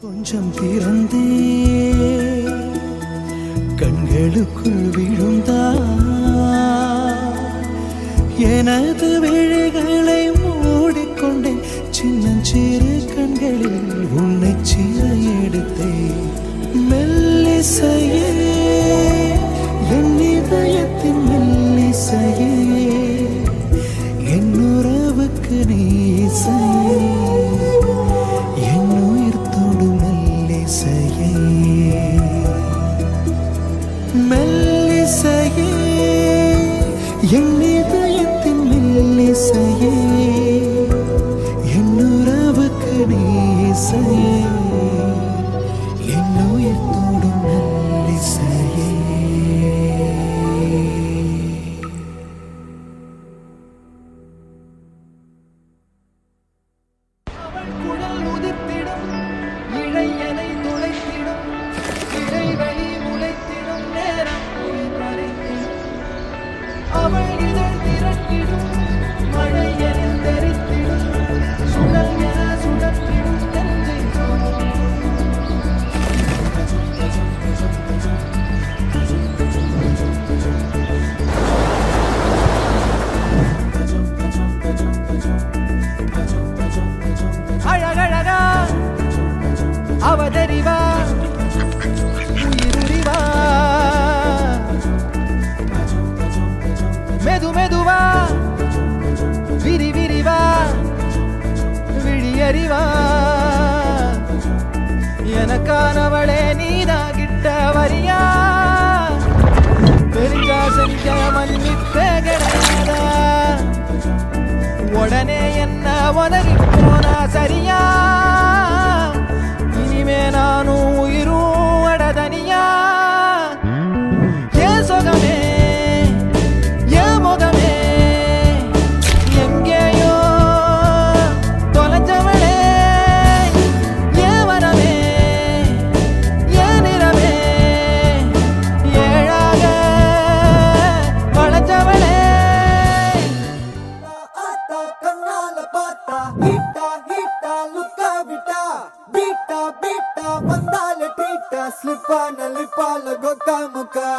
கொஞ்சம் திறந்தே கண்களுக்குள் விழுந்தா எனது விழிகளை மூடிக்கொண்டேன். சின்னஞ்சிறு கண்களில் உன்னை சீர எடுத்தேன். மெல்லிசையே என் இதயத்தின் மெல்லிசையே என் உறவுக்கு நீ இசையே என் உயிர் தொடும் மெல்லிசையே மெல்லிசையே என் இதயத்தின் மெல்லிசையே என் உறவுக்கு நீ இசையே என் உயிர் தொடும் மெல்லிசையே. அவதறிவா உயிருரிவா மெது மெதுவா விரி விரிவா விழியறிவா எனக்கானவளே நீதான் கிட்ட வரியா பெரிஞ்சா செஞ்ச மன்னித்த கிடையாதா உடனே என்ன உதறி போனா சரியா நானும் உயிரும் அடதனியா ஏன் சொகமே ஏன் முகமே எங்கேயோ தொலைஞ்சவளே ஏன் வரமே ஏன் நிறமே ஏழாக வளைஞ்சவளே கண்ணால பார்த்தா ஹிட்டா ஹிட்டா லுக்கா விட்டா பீட்டா பீட்டா வந்தால ட்ரீட்டா ஸ்லிப்பான லிப்பால கொக்கா முக்கா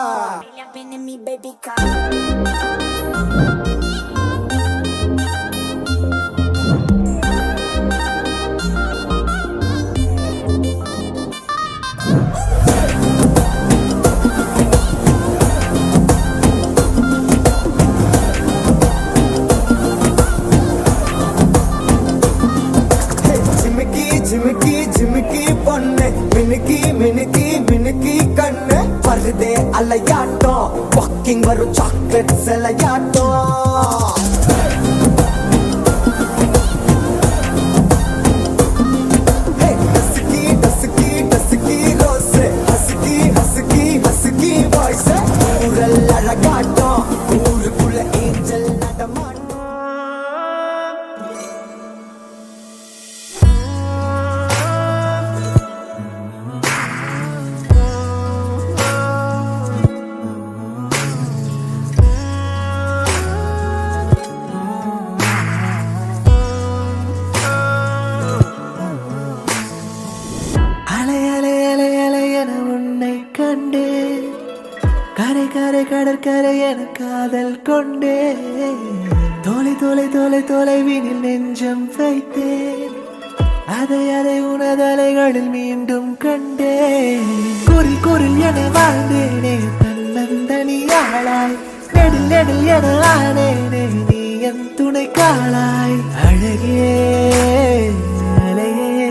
ஜிமிக்கி ஜிமிக்கி பொண்ணு மினுக்கி மினுக்கி மினுக்கி கண்ணு வருதே அலையாட்டம் வாக்கிங் வரும் சாக்லேட் செலையாட்டம் husky husky husky rose husky husky husky voice ஊரல் அழகாட்டம் ஊருக்குள்ள ஏஞ்சல் நடமாட்டம். கரை கரை கடற்கரை என காதல் கொண்டே தோலை தோலை தோலை தொலைவினில் நெஞ்சம் வைத்தேன். அதை அதை உனதலைகளில் மீண்டும் கண்டேன். குரில் குரில் என வாழ்ந்தேனே தன்னந்தனியாளாய் நெடில் நெடில் என ஆனேனே நீ என் துணை காளாய். அழகே அலையே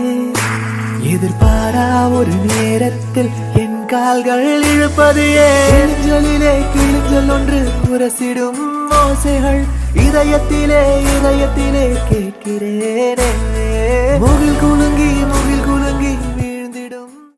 எதிர்பாரா ஒரு நேரத்தில் என் கால்கள் இழுப்பது ஏஞ்சலிலே கிழிஞ்சல் ஒன்று உரசிடும் ஓசைகள் இதயத்திலே இதயத்திலே கேட்கிறேனே. முகில் குலுங்கி